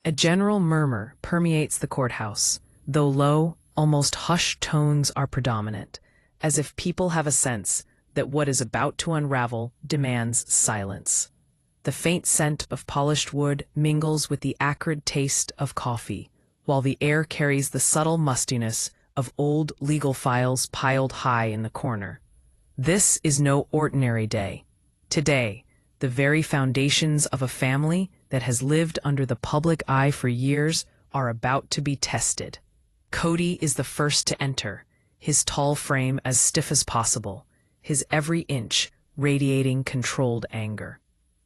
A general murmur permeates the courthouse, though low, almost hushed tones are predominant, as if people have a sense that what is about to unravel demands silence. The faint scent of polished wood mingles with the acrid taste of coffee, while the air carries the subtle mustiness of old legal files piled high in the corner. This is no ordinary day. Today, the very foundations of a family that has lived under the public eye for years are about to be tested. Kody is the first to enter, his tall frame as stiff as possible, his every inch radiating controlled anger.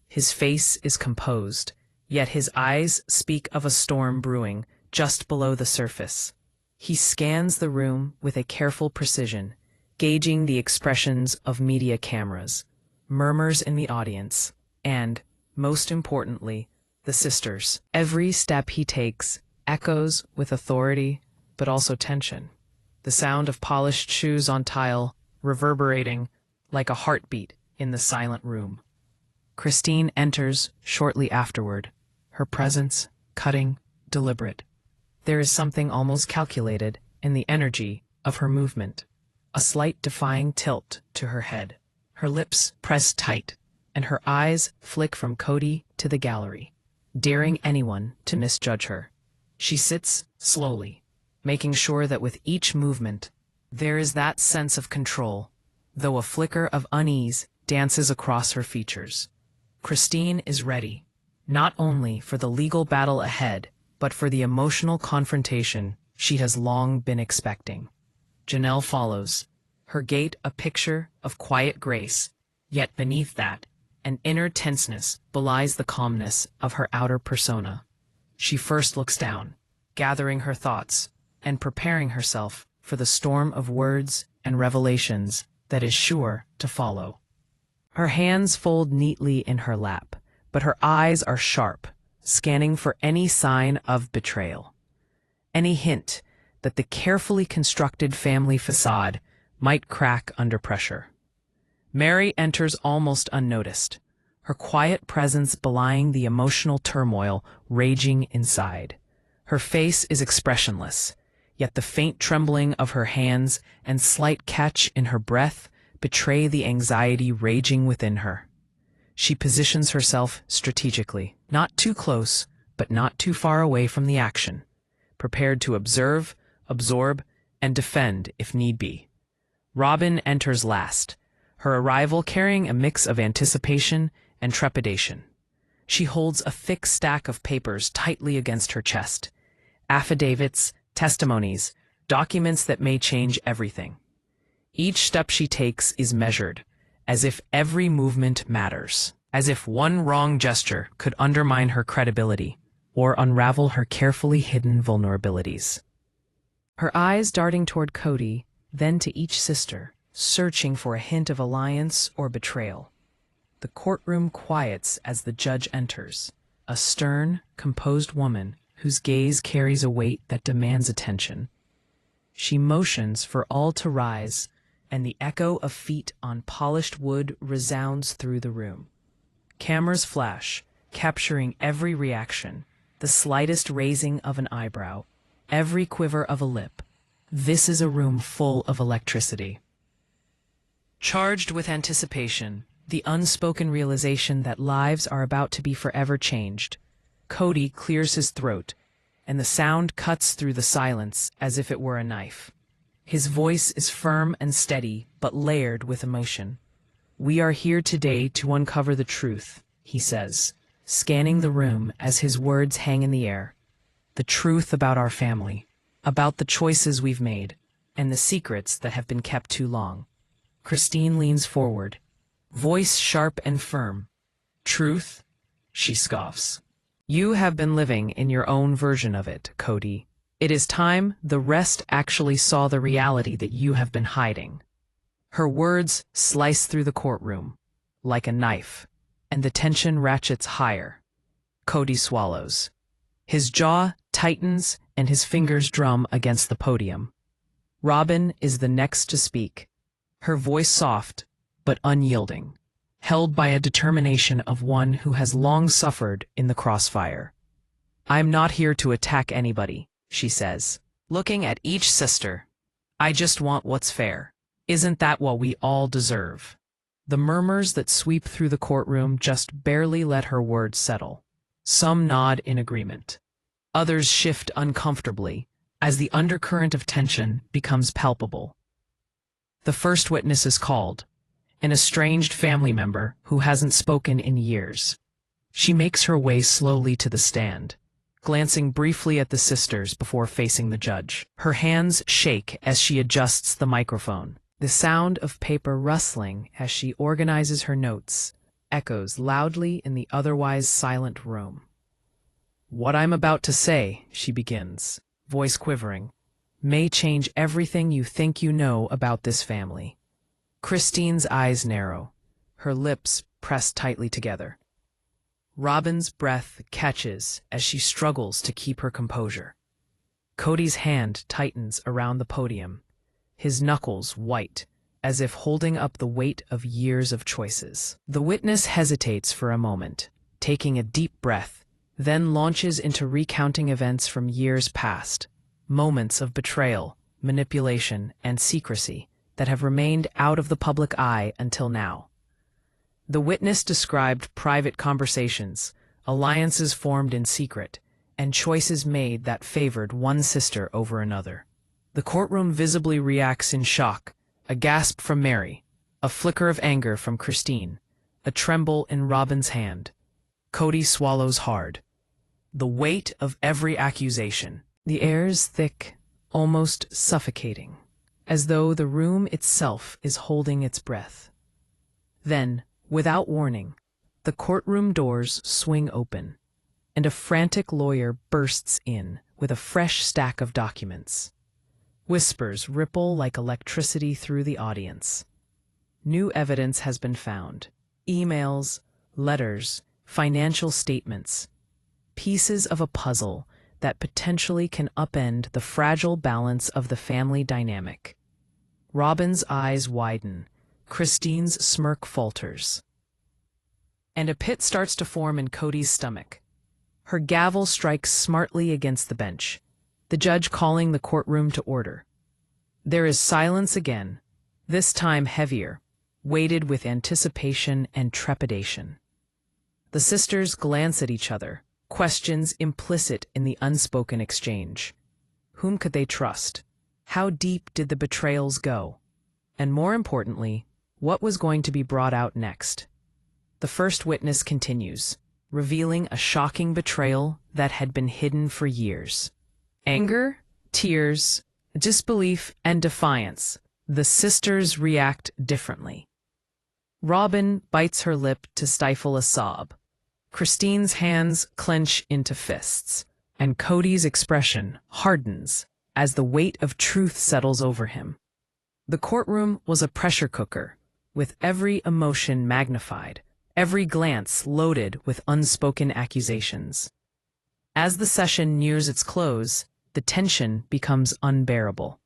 His face is composed, yet his eyes speak of a storm brewing just below the surface. He scans the room with a careful precision, gauging the expressions of media cameras, murmurs in the audience, and, most importantly, the sisters. Every step he takes echoes with authority, but also tension. The sound of polished shoes on tile reverberating like a heartbeat in the silent room. Christine enters shortly afterward, her presence cutting, deliberate. There is something almost calculated in the energy of her movement, a slight defying tilt to her head, her lips pressed tight, and her eyes flick from Kody to the gallery, daring anyone to misjudge her. She sits slowly, making sure that with each movement, there is that sense of control, though a flicker of unease dances across her features. Christine is ready, not only for the legal battle ahead, but for the emotional confrontation she has long been expecting. Janelle follows, her gait a picture of quiet grace, yet beneath that, an inner tenseness belies the calmness of her outer persona. She first looks down, gathering her thoughts, and preparing herself for the storm of words and revelations that is sure to follow. Her hands fold neatly in her lap, but her eyes are sharp, scanning for any sign of betrayal. Any hint that the carefully constructed family facade might crack under pressure. Meri enters almost unnoticed, her quiet presence belying the emotional turmoil raging inside. Her face is expressionless, yet the faint trembling of her hands and slight catch in her breath betray the anxiety raging within her. She positions herself strategically, not too close, but not too far away from the action, prepared to observe, absorb, and defend if need be. Robyn enters last, her arrival carrying a mix of anticipation and trepidation. She holds a thick stack of papers tightly against her chest, affidavits, testimonies, documents that may change everything. Each step she takes is measured, as if every movement matters, as if one wrong gesture could undermine her credibility or unravel her carefully hidden vulnerabilities. Her eyes darting toward Kody, then to each sister, searching for a hint of alliance or betrayal. The courtroom quiets as the judge enters, a stern, composed woman whose gaze carries a weight that demands attention. She motions for all to rise, and the echo of feet on polished wood resounds through the room. Cameras flash, capturing every reaction, the slightest raising of an eyebrow, every quiver of a lip. This is a room full of electricity. Charged with anticipation, the unspoken realization that lives are about to be forever changed, Kody clears his throat, and the sound cuts through the silence as if it were a knife. His voice is firm and steady, but layered with emotion. "We are here today to uncover the truth," he says, scanning the room as his words hang in the air. "The truth about our family, about the choices we've made, and the secrets that have been kept too long." Christine leans forward, voice sharp and firm. "Truth?" she scoffs. "You have been living in your own version of it, Kody. It is time the rest actually saw the reality that you have been hiding." Her words slice through the courtroom like a knife, and the tension ratchets higher. Kody swallows. His jaw tightens and his fingers drum against the podium. Robyn is the next to speak, her voice soft but unyielding, held by a determination of one who has long suffered in the crossfire. "I'm not here to attack anybody," she says, looking at each sister. "I just want what's fair. Isn't that what we all deserve?" The murmurs that sweep through the courtroom just barely let her words settle. Some nod in agreement. Others shift uncomfortably as the undercurrent of tension becomes palpable. The first witness is called, an estranged family member who hasn't spoken in years. She makes her way slowly to the stand, glancing briefly at the sisters before facing the judge. Her hands shake as she adjusts the microphone. The sound of paper rustling as she organizes her notes echoes loudly in the otherwise silent room. "What I'm about to say," she begins, voice quivering, "may change everything you think you know about this family." Christine's eyes narrow, her lips pressed tightly together. Robyn's breath catches as she struggles to keep her composure. Kody's hand tightens around the podium, his knuckles white, as if holding up the weight of years of choices. The witness hesitates for a moment, taking a deep breath, then launches into recounting events from years past, moments of betrayal, manipulation, and secrecy that have remained out of the public eye until now. The witness described private conversations, alliances formed in secret, and choices made that favored one sister over another. The courtroom visibly reacts in shock, a gasp from Meri, a flicker of anger from Christine, a tremble in Robyn's hand. Kody swallows hard. The weight of every accusation. The air's thick, almost suffocating, as though the room itself is holding its breath. Then, without warning, the courtroom doors swing open, and a frantic lawyer bursts in with a fresh stack of documents. Whispers ripple like electricity through the audience. New evidence has been found. Emails, letters, financial statements. Pieces of a puzzle that potentially can upend the fragile balance of the family dynamic. Robyn's eyes widen. Christine's smirk falters. And a pit starts to form in Kody's stomach. Her gavel strikes smartly against the bench, the judge calling the courtroom to order. There is silence again, this time heavier, weighted with anticipation and trepidation. The sisters glance at each other, questions implicit in the unspoken exchange. Whom could they trust? How deep did the betrayals go? And more importantly, what was going to be brought out next? The first witness continues, revealing a shocking betrayal that had been hidden for years. Anger, tears, disbelief, and defiance. The sisters react differently. Robyn bites her lip to stifle a sob. Christine's hands clench into fists, and Kody's expression hardens as the weight of truth settles over him. The courtroom was a pressure cooker, with every emotion magnified, every glance loaded with unspoken accusations. As the session nears its close, the tension becomes unbearable.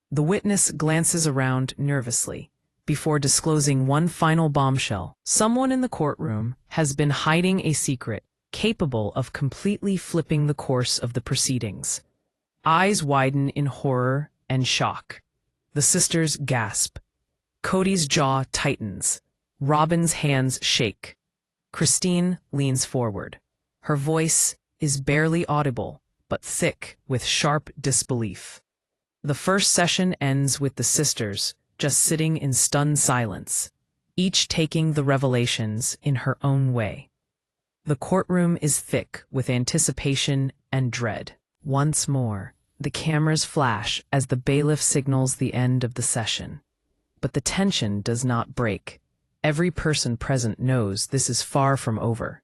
The witness glances around nervously, before disclosing one final bombshell. Someone in the courtroom has been hiding a secret capable of completely flipping the course of the proceedings. Eyes widen in horror and shock. The sisters gasp. Kody's jaw tightens. Robyn's hands shake. Christine leans forward. Her voice is barely audible, but thick with sharp disbelief. The first session ends with the sisters just sitting in stunned silence, each taking the revelations in her own way. The courtroom is thick with anticipation and dread. Once more, the cameras flash as the bailiff signals the end of the session. But the tension does not break. Every person present knows this is far from over.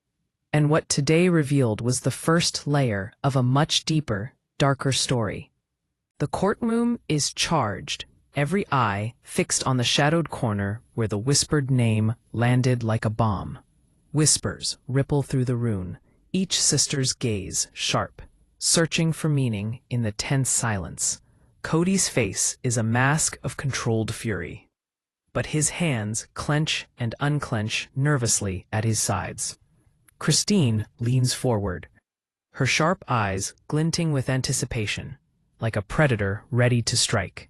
And what today revealed was the first layer of a much deeper, darker story. The courtroom is charged, every eye fixed on the shadowed corner where the whispered name landed like a bomb. Whispers ripple through the room, each sister's gaze sharp, searching for meaning in the tense silence. Kody's face is a mask of controlled fury, but his hands clench and unclench nervously at his sides. Christine leans forward, her sharp eyes glinting with anticipation, like a predator ready to strike.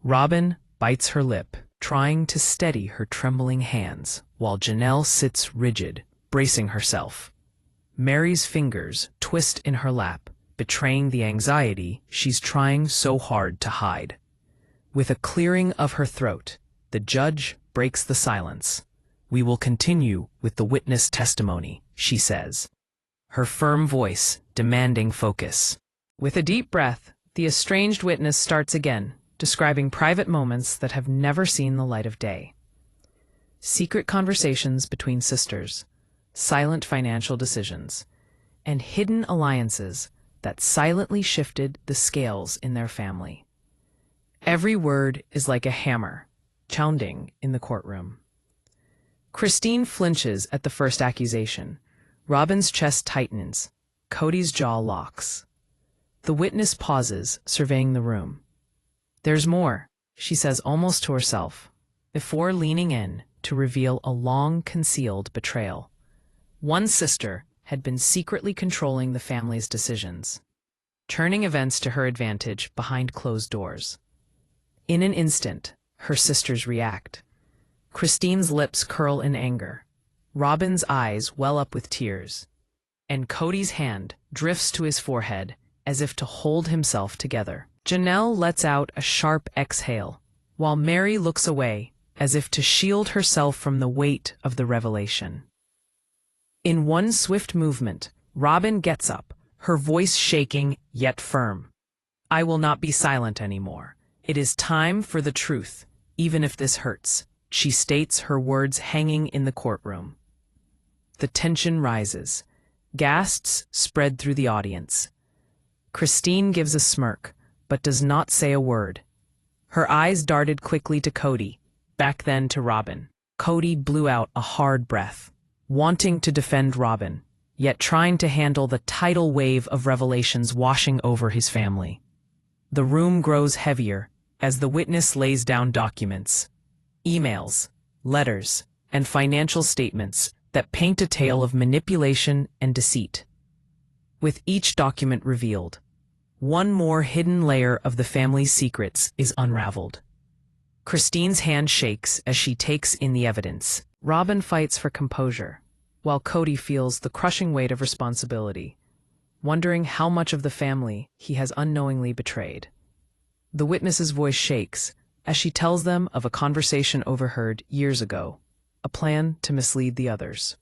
Robyn bites her lip, trying to steady her trembling hands, while Janelle sits rigid, bracing herself. Meri's fingers twist in her lap, betraying the anxiety she's trying so hard to hide. With a clearing of her throat, the judge breaks the silence. "We will continue with the witness testimony," she says, her firm voice demanding focus. With a deep breath, the estranged witness starts again, describing private moments that have never seen the light of day. Secret conversations between sisters, silent financial decisions, and hidden alliances that silently shifted the scales in their family. Every word is like a hammer, pounding in the courtroom. Christine flinches at the first accusation. Robyn's chest tightens. Kody's jaw locks. The witness pauses, surveying the room. "There's more," she says almost to herself, before leaning in to reveal a long-concealed betrayal. One sister had been secretly controlling the family's decisions, turning events to her advantage behind closed doors. In an instant, her sisters react. Christine's lips curl in anger. Robyn's eyes well up with tears, and Kody's hand drifts to his forehead as if to hold himself together. Janelle lets out a sharp exhale, while Meri looks away as if to shield herself from the weight of the revelation. In one swift movement, Robyn gets up, her voice shaking yet firm. "I will not be silent anymore. It is time for the truth, even if this hurts," she states, her words hanging in the courtroom. The tension rises. Gasps spread through the audience. Christine gives a smirk, but does not say a word. Her eyes darted quickly to Kody, back then to Robyn. Kody blew out a hard breath, wanting to defend Robyn, yet trying to handle the tidal wave of revelations washing over his family. The room grows heavier as the witness lays down documents, emails, letters, and financial statements that paint a tale of manipulation and deceit. With each document revealed, one more hidden layer of the family's secrets is unraveled. Christine's hand shakes as she takes in the evidence. Robyn fights for composure, while Kody feels the crushing weight of responsibility, wondering how much of the family he has unknowingly betrayed. The witness's voice shakes as she tells them of a conversation overheard years ago, a plan to mislead the others.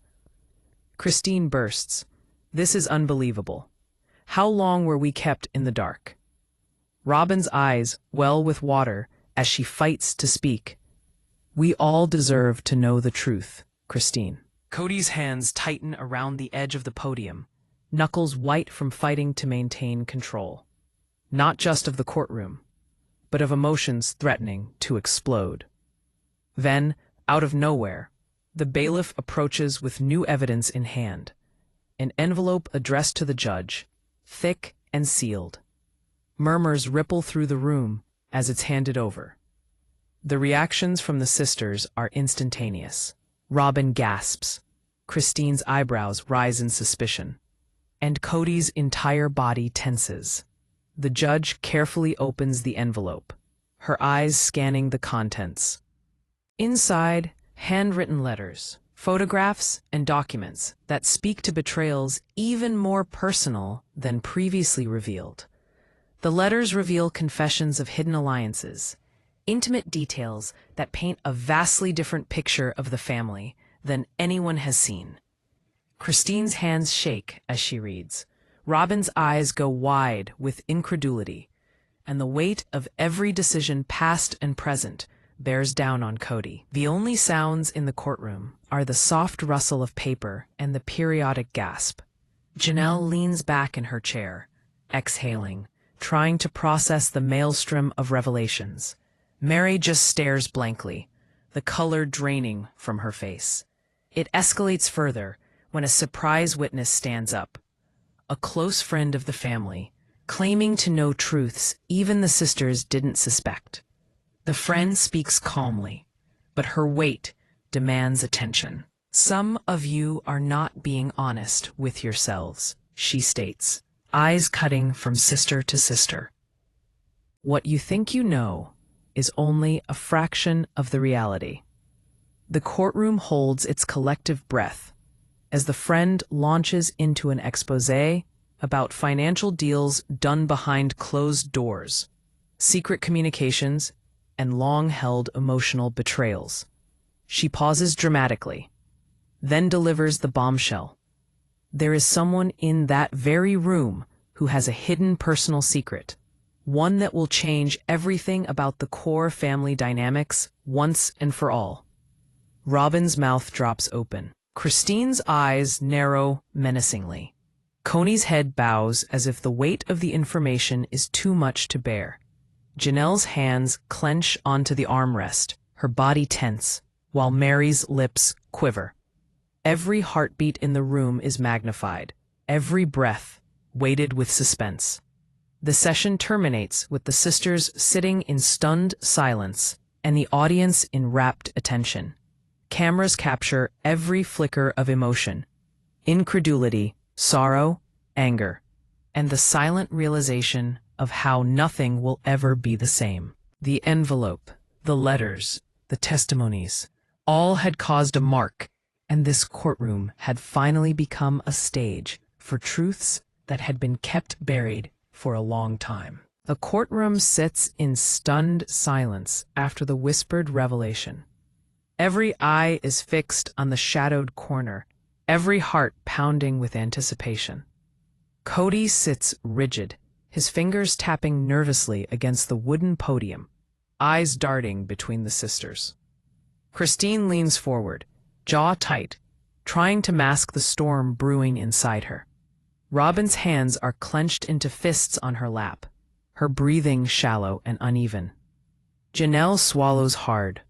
Christine bursts. "This is unbelievable. How long were we kept in the dark?" Robyn's eyes well with water as she fights to speak. "We all deserve to know the truth, Christine." Kody's hands tighten around the edge of the podium, knuckles white from fighting to maintain control. Not just of the courtroom, but of emotions threatening to explode. Then, out of nowhere, the bailiff approaches with new evidence in hand, an envelope addressed to the judge, thick and sealed. Murmurs ripple through the room as it's handed over. The reactions from the sisters are instantaneous. Robyn gasps. Christine's eyebrows rise in suspicion, and Kody's entire body tenses. The judge carefully opens the envelope, her eyes scanning the contents. Inside, handwritten letters, photographs, and documents that speak to betrayals even more personal than previously revealed. The letters reveal confessions of hidden alliances, intimate details that paint a vastly different picture of the family than anyone has seen. Christine's hands shake as she reads. Robyn's eyes go wide with incredulity, and the weight of every decision past and present bears down on Kody. The only sounds in the courtroom are the soft rustle of paper and the periodic gasp. Janelle leans back in her chair, exhaling, trying to process the maelstrom of revelations. Meri just stares blankly, the color draining from her face. It escalates further when a surprise witness stands up, a close friend of the family, claiming to know truths even the sisters didn't suspect. The friend speaks calmly, but her weight demands attention. "Some of you are not being honest with yourselves," she states, eyes cutting from sister to sister. What you think you know is only a fraction of the reality. The courtroom holds its collective breath as the friend launches into an exposé about financial deals done behind closed doors, secret communications, and long-held emotional betrayals. She pauses dramatically, then delivers the bombshell. There is someone in that very room who has a hidden personal secret, one that will change everything about the core family dynamics once and for all. Robyn's mouth drops open. Christine's eyes narrow menacingly. Cody's head bows as if the weight of the information is too much to bear. Janelle's hands clench onto the armrest, her body tense, while Meri's lips quiver. Every heartbeat in the room is magnified, every breath weighted with suspense. The session terminates with the sisters sitting in stunned silence and the audience in rapt attention. Cameras capture every flicker of emotion, incredulity, sorrow, anger, and the silent realization of how nothing will ever be the same. The envelope, the letters, the testimonies, all had caused a mark, and this courtroom had finally become a stage for truths that had been kept buried for a long time. The courtroom sits in stunned silence after the whispered revelation. Every eye is fixed on the shadowed corner, every heart pounding with anticipation. Kody sits rigid, his fingers tapping nervously against the wooden podium, eyes darting between the sisters. Christine leans forward, jaw tight, trying to mask the storm brewing inside her. Robyn's hands are clenched into fists on her lap, her breathing shallow and uneven. Janelle swallows hard,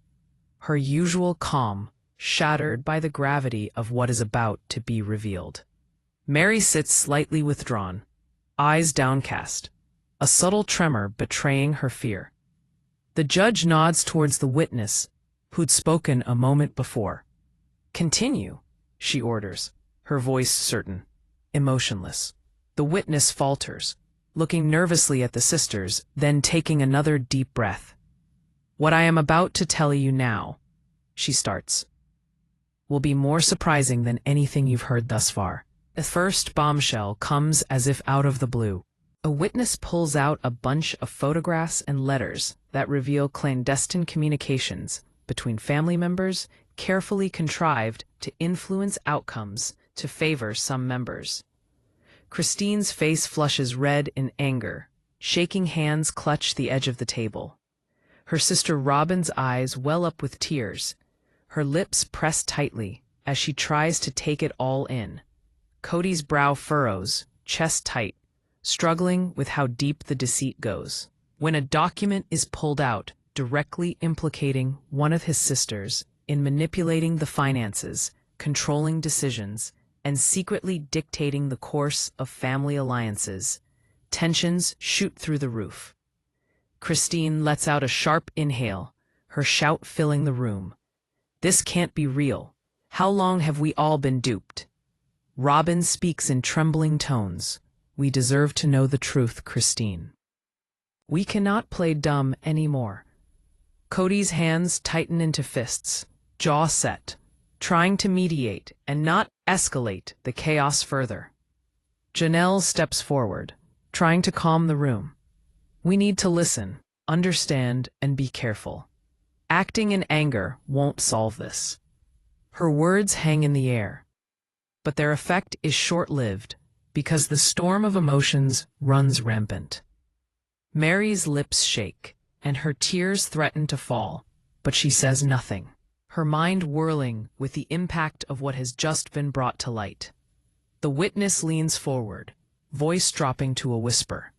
her usual calm shattered by the gravity of what is about to be revealed. Meri sits slightly withdrawn, eyes downcast, a subtle tremor betraying her fear. The judge nods towards the witness who'd spoken a moment before. "Continue," she orders, her voice certain, emotionless. The witness falters, looking nervously at the sisters, then taking another deep breath. "What I am about to tell you now," she starts, "will be more surprising than anything you've heard thus far." The first bombshell comes as if out of the blue. A witness pulls out a bunch of photographs and letters that reveal clandestine communications between family members, carefully contrived to influence outcomes to favor some members. Christine's face flushes red in anger. Shaking hands clutch the edge of the table. Her sister Robyn's eyes well up with tears, her lips pressed tightly as she tries to take it all in. Kody's brow furrows, chest tight, struggling with how deep the deceit goes. When a document is pulled out directly implicating one of his sisters in manipulating the finances, controlling decisions, and secretly dictating the course of family alliances, tensions shoot through the roof. Christine lets out a sharp inhale, her shout filling the room. "This can't be real. How long have we all been duped?" Robyn speaks in trembling tones. "We deserve to know the truth, Christine. We cannot play dumb anymore." Kody's hands tighten into fists, jaw set, trying to mediate and not escalate the chaos further. Janelle steps forward, trying to calm the room. "We need to listen, understand, and be careful. Acting in anger won't solve this." Her words hang in the air, but their effect is short-lived because the storm of emotions runs rampant. Meri's lips shake, and her tears threaten to fall, but she says nothing, her mind whirling with the impact of what has just been brought to light. The witness leans forward, voice dropping to a whisper.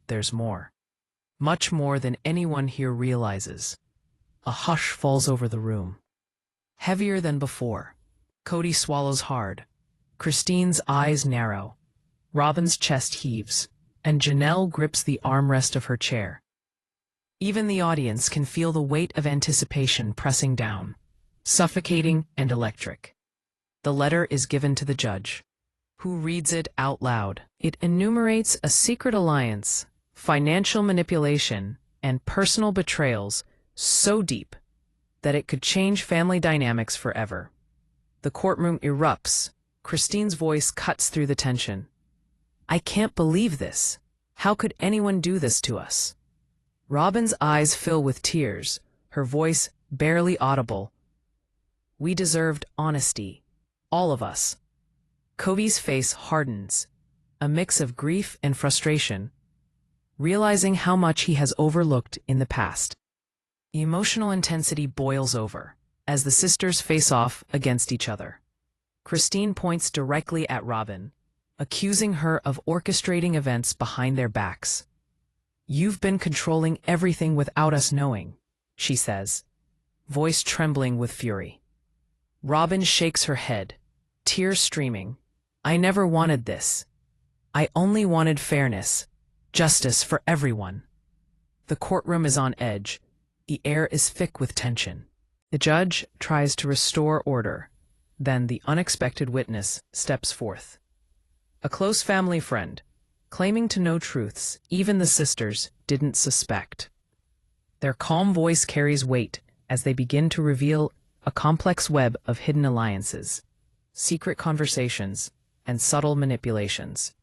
There's more. Much more than anyone here realizes. A hush falls over the room. Heavier than before. Kody swallows hard. Christine's eyes narrow. Robyn's chest heaves, and Janelle grips the armrest of her chair. Even the audience can feel the weight of anticipation pressing down, suffocating and electric. The letter is given to the judge. who reads it out loud. It enumerates a secret alliance, financial manipulation, and personal betrayals so deep that it could change family dynamics forever. The courtroom erupts. Christine's voice cuts through the tension. "I can't believe this. How could anyone do this to us?" Robyn's eyes fill with tears, her voice barely audible. "We deserved honesty. All of us." Kody's face hardens, a mix of grief and frustration, realizing how much he has overlooked in the past. The emotional intensity boils over as the sisters face off against each other. Christine points directly at Robyn, accusing her of orchestrating events behind their backs. "You've been controlling everything without us knowing," she says, voice trembling with fury. Robyn shakes her head, tears streaming. "I never wanted this. I only wanted fairness, justice for everyone." The courtroom is on edge. The air is thick with tension. The judge tries to restore order. Then the unexpected witness steps forth. A close family friend, claiming to know truths even the sisters didn't suspect. Their calm voice carries weight as they begin to reveal a complex web of hidden alliances, secret conversations, and subtle manipulations.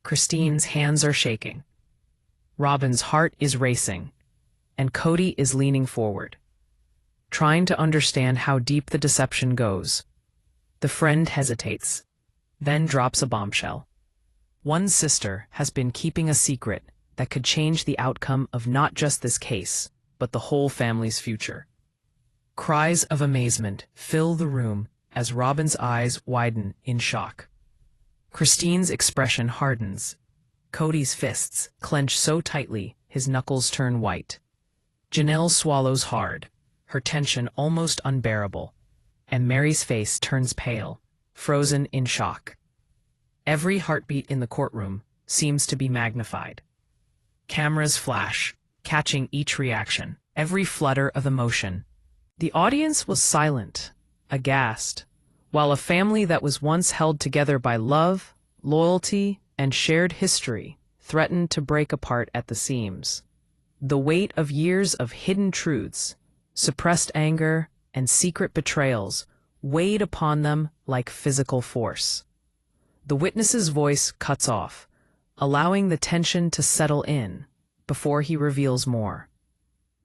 Christine's hands are shaking. Robyn's heart is racing, and Kody is leaning forward, trying to understand how deep the deception goes. The friend hesitates, then drops a bombshell. One sister has been keeping a secret that could change the outcome of not just this case, but the whole family's future. Cries of amazement fill the room as Robyn's eyes widen in shock. Christine's expression hardens. Kody's fists clench so tightly his knuckles turn white. Janelle swallows hard, her tension almost unbearable, and Meri's face turns pale, frozen in shock. Every heartbeat in the courtroom seems to be magnified. Cameras flash, catching each reaction, every flutter of emotion. The audience was silent, aghast, while a family that was once held together by love, loyalty, and shared history threatened to break apart at the seams. The weight of years of hidden truths, suppressed anger, and secret betrayals weighed upon them like physical force. The witness's voice cuts off, allowing the tension to settle in before he reveals more.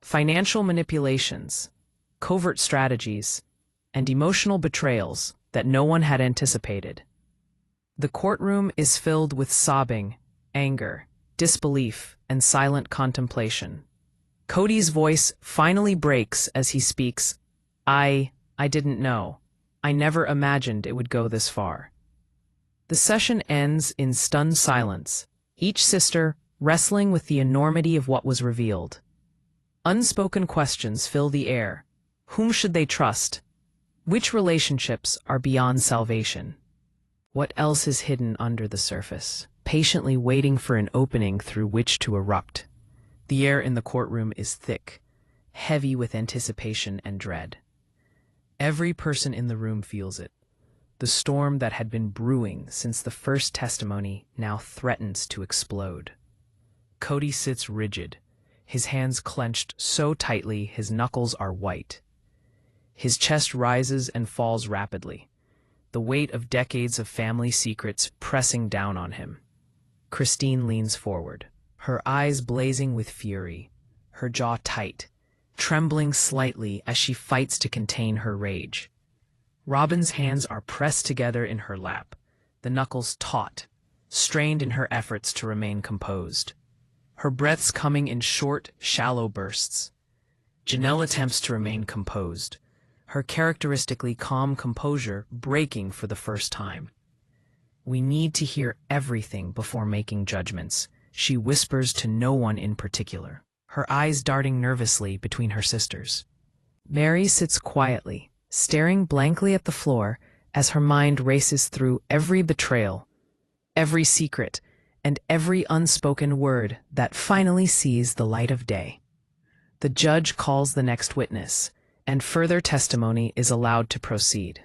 Financial manipulations, covert strategies, and emotional betrayals that no one had anticipated. The courtroom is filled with sobbing, anger, disbelief, and silent contemplation. Kody's voice finally breaks as he speaks. I didn't know. I never imagined it would go this far." The session ends in stunned silence, each sister wrestling with the enormity of what was revealed. Unspoken questions fill the air. Whom should they trust? Which relationships are beyond salvation? What else is hidden under the surface, patiently waiting for an opening through which to erupt? The air in the courtroom is thick, heavy with anticipation and dread. Every person in the room feels it. The storm that had been brewing since the first testimony now threatens to explode. Kody sits rigid, his hands clenched so tightly his knuckles are white. His chest rises and falls rapidly, the weight of decades of family secrets pressing down on him. Christine leans forward, her eyes blazing with fury, her jaw tight, trembling slightly as she fights to contain her rage. Robyn's hands are pressed together in her lap, the knuckles taut, strained in her efforts to remain composed. Her breaths coming in short, shallow bursts. Janelle attempts to remain composed, her characteristically calm composure breaking for the first time. "We need to hear everything before making judgments," she whispers to no one in particular, her eyes darting nervously between her sisters. Meri sits quietly, staring blankly at the floor as her mind races through every betrayal, every secret, and every unspoken word that finally sees the light of day. The judge calls the next witness, and further testimony is allowed to proceed.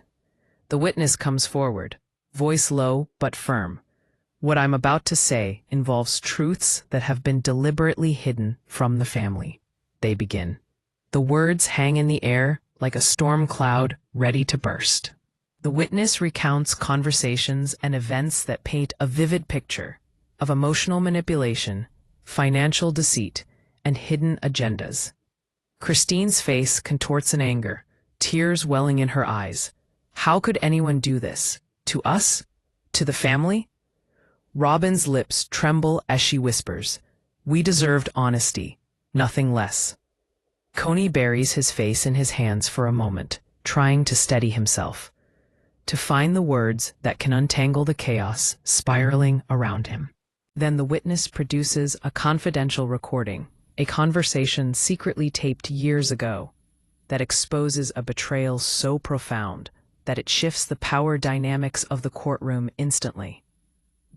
The witness comes forward, voice low but firm. What I'm about to say involves truths that have been deliberately hidden from the family. They begin. The words hang in the air like a storm cloud ready to burst. The witness recounts conversations and events that paint a vivid picture of emotional manipulation, financial deceit, and hidden agendas. Christine's face contorts in anger, tears welling in her eyes. How could anyone do this? To us? To the family? Robyn's lips tremble as she whispers, "We deserved honesty, nothing less." Kody buries his face in his hands for a moment, trying to steady himself, to find the words that can untangle the chaos spiraling around him. Then the witness produces a confidential recording, a conversation secretly taped years ago, that exposes a betrayal so profound that it shifts the power dynamics of the courtroom instantly.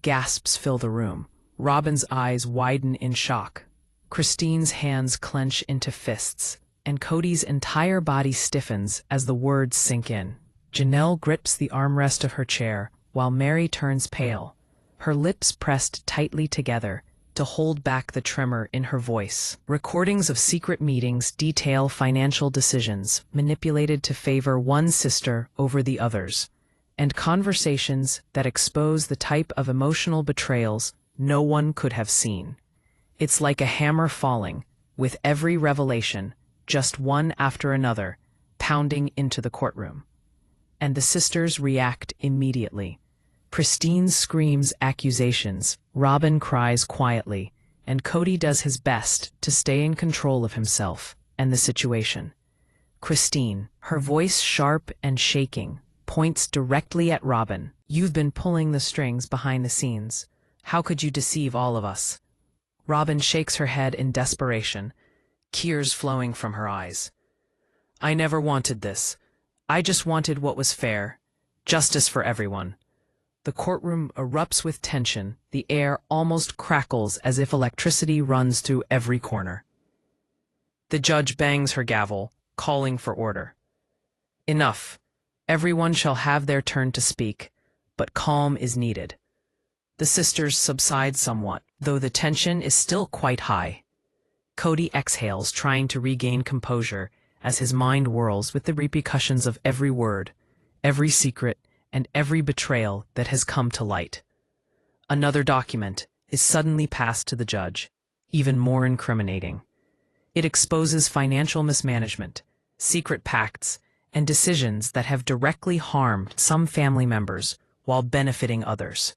Gasps fill the room. Robyn's eyes widen in shock. Christine's hands clench into fists, and Kody's entire body stiffens as the words sink in. Janelle grips the armrest of her chair, while Meri turns pale, her lips pressed tightly together to hold back the tremor in her voice. Recordings of secret meetings detail financial decisions manipulated to favor one sister over the others, and conversations that expose the type of emotional betrayals no one could have seen. It's like a hammer falling, with every revelation, just one after another, pounding into the courtroom. And the sisters react immediately. Christine screams accusations, Robyn cries quietly, and Kody does his best to stay in control of himself and the situation. Christine, her voice sharp and shaking, points directly at Robyn. "You've been pulling the strings behind the scenes. How could you deceive all of us?" Robyn shakes her head in desperation, tears flowing from her eyes. "I never wanted this. I just wanted what was fair, justice for everyone." The courtroom erupts with tension. The air almost crackles as if electricity runs through every corner. The judge bangs her gavel, calling for order. "Enough. Everyone shall have their turn to speak, but calm is needed." The sisters subside somewhat, though the tension is still quite high. Kody exhales, trying to regain composure as his mind whirls with the repercussions of every word, every secret, and every betrayal that has come to light. Another document is suddenly passed to the judge, even more incriminating. It exposes financial mismanagement, secret pacts, and decisions that have directly harmed some family members while benefiting others.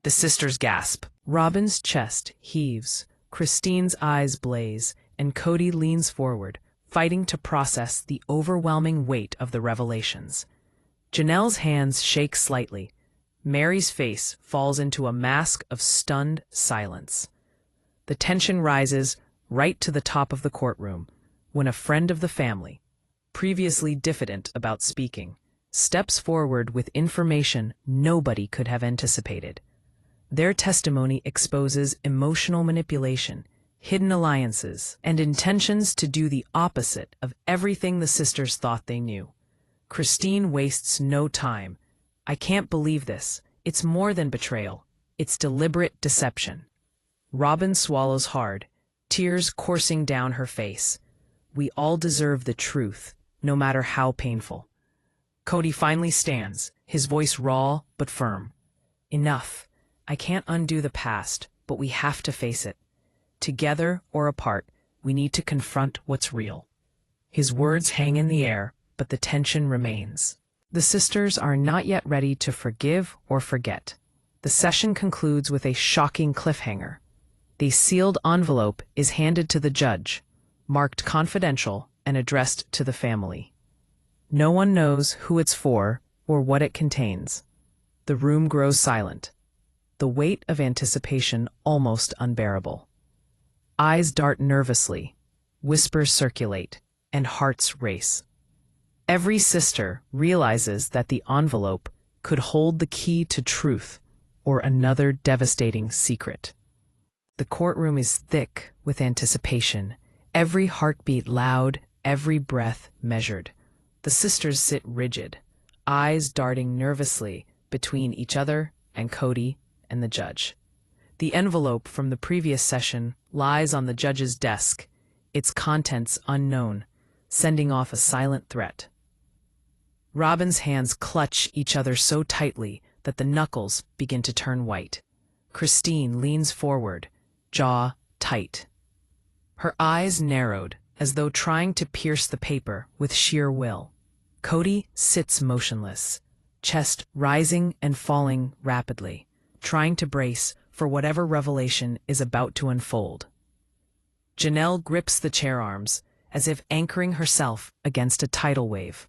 The sisters gasp. Robyn's chest heaves, Christine's eyes blaze, and Kody leans forward, fighting to process the overwhelming weight of the revelations. Janelle's hands shake slightly. Meri's face falls into a mask of stunned silence. The tension rises right to the top of the courtroom when a friend of the family, previously diffident about speaking, steps forward with information nobody could have anticipated. Their testimony exposes emotional manipulation, hidden alliances, and intentions to do the opposite of everything the sisters thought they knew. Christine wastes no time. "I can't believe this. It's more than betrayal. It's deliberate deception." Robyn swallows hard, tears coursing down her face. "We all deserve the truth, no matter how painful." Kody finally stands, his voice raw but firm. "Enough. I can't undo the past, but we have to face it. Together or apart, we need to confront what's real." His words hang in the air, but the tension remains. The sisters are not yet ready to forgive or forget. The session concludes with a shocking cliffhanger. The sealed envelope is handed to the judge, marked confidential and addressed to the family. No one knows who it's for or what it contains. The room grows silent, the weight of anticipation almost unbearable. Eyes dart nervously, whispers circulate, and hearts race. Every sister realizes that the envelope could hold the key to truth or another devastating secret. The courtroom is thick with anticipation, every heartbeat loud, every breath measured. The sisters sit rigid, eyes darting nervously, between each other and Kody and the judge. The envelope from the previous session lies on the judge's desk, its contents unknown, sending off a silent threat. Robyn's hands clutch each other so tightly that the knuckles begin to turn white. Christine leans forward, jaw tight. Her eyes narrowed, as though trying to pierce the paper with sheer will. Kody sits motionless, chest rising and falling rapidly, trying to brace for whatever revelation is about to unfold. Janelle grips the chair arms, as if anchoring herself against a tidal wave.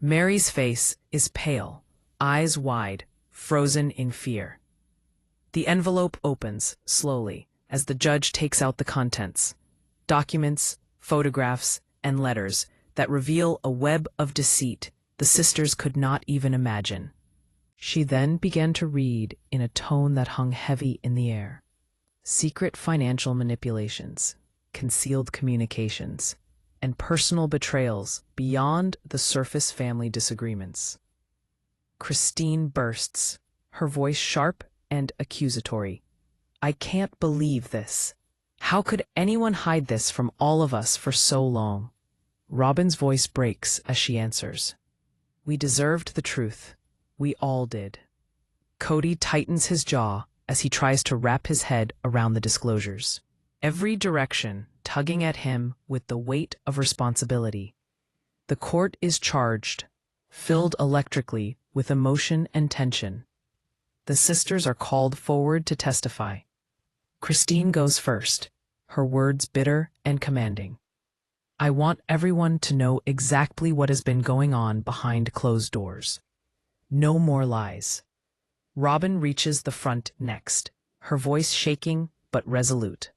Meri's face is pale, eyes wide, frozen in fear. The envelope opens, slowly, as the judge takes out the contents. Documents, photographs, and letters that reveal a web of deceit the sisters could not even imagine. She then began to read in a tone that hung heavy in the air. Secret financial manipulations, concealed communications, and personal betrayals beyond the surface family disagreements. Christine bursts, her voice sharp and accusatory. I can't believe this. How could anyone hide this from all of us for so long? Robyn's voice breaks as she answers. We deserved the truth. We all did. Kody tightens his jaw as he tries to wrap his head around the disclosures. Every direction tugging at him with the weight of responsibility. The court is charged, filled electrically with emotion and tension. The sisters are called forward to testify. Christine goes first, her words bitter and commanding. I want everyone to know exactly what has been going on behind closed doors. No more lies. Robyn reaches the front next, her voice shaking but resolute.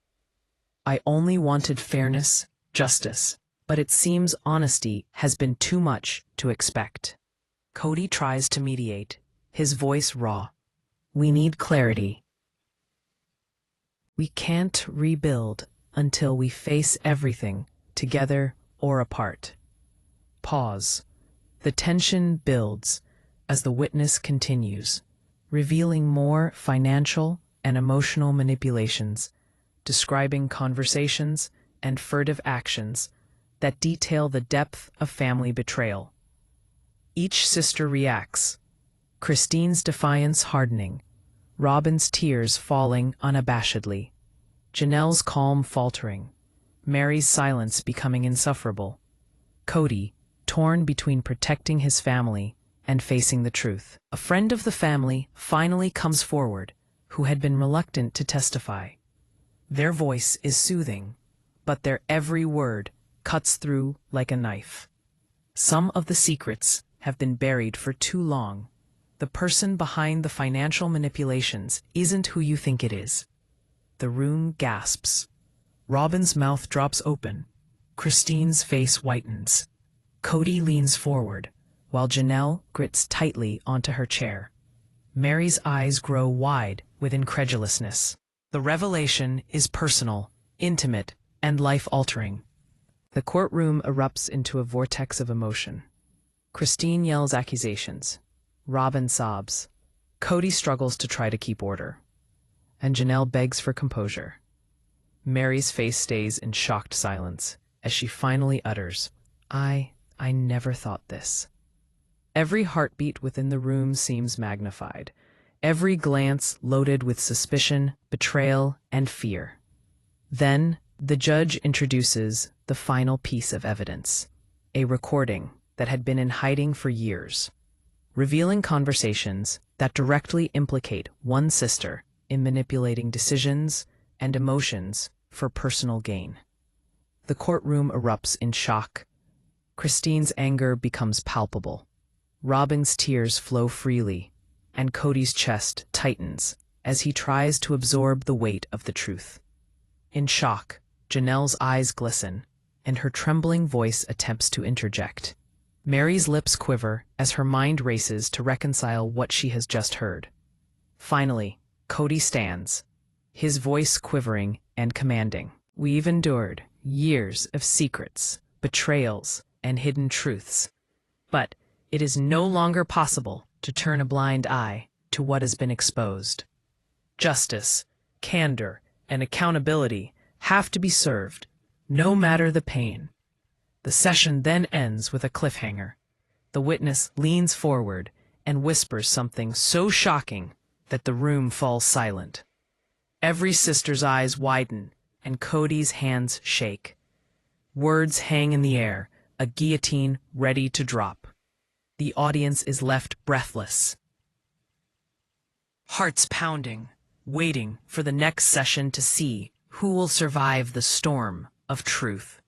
I only wanted fairness, justice, but it seems honesty has been too much to expect. Kody tries to mediate, his voice raw. We need clarity. We can't rebuild until we face everything, together or apart. Pause. The tension builds as the witness continues, revealing more financial and emotional manipulations, describing conversations and furtive actions that detail the depth of family betrayal. Each sister reacts, Christine's defiance hardening, Robyn's tears falling unabashedly, Janelle's calm faltering, Meri's silence becoming insufferable, Kody, torn between protecting his family and facing the truth. A friend of the family finally comes forward, who had been reluctant to testify. Their voice is soothing, but their every word cuts through like a knife. Some of the secrets have been buried for too long. The person behind the financial manipulations isn't who you think it is. The room gasps. Robyn's mouth drops open. Christine's face whitens. Kody leans forward, while Janelle grits tightly onto her chair. Meri's eyes grow wide with incredulousness. The revelation is personal, intimate, and life-altering. The courtroom erupts into a vortex of emotion. Christine yells accusations. Robyn sobs. Kody struggles to try to keep order. And Janelle begs for composure. Meri's face stays in shocked silence as she finally utters, I never thought this. Every heartbeat within the room seems magnified, every glance loaded with suspicion, betrayal, and fear. Then, the judge introduces the final piece of evidence, a recording that had been in hiding for years, revealing conversations that directly implicate one sister in manipulating decisions and emotions for personal gain. The courtroom erupts in shock. Christine's anger becomes palpable. Robyn's tears flow freely, and Kody's chest tightens as he tries to absorb the weight of the truth. In shock, Janelle's eyes glisten, and her trembling voice attempts to interject. Meri's lips quiver as her mind races to reconcile what she has just heard. Finally, Kody stands, his voice quivering and commanding. We've endured years of secrets, betrayals, and hidden truths. But it is no longer possible to turn a blind eye to what has been exposed. Justice, candor, and accountability have to be served, no matter the pain. The session then ends with a cliffhanger. The witness leans forward and whispers something so shocking that the room falls silent. Every sister's eyes widen and Kody's hands shake. Words hang in the air, a guillotine ready to drop. The audience is left breathless, hearts pounding, waiting for the next session to see who will survive the storm of truth.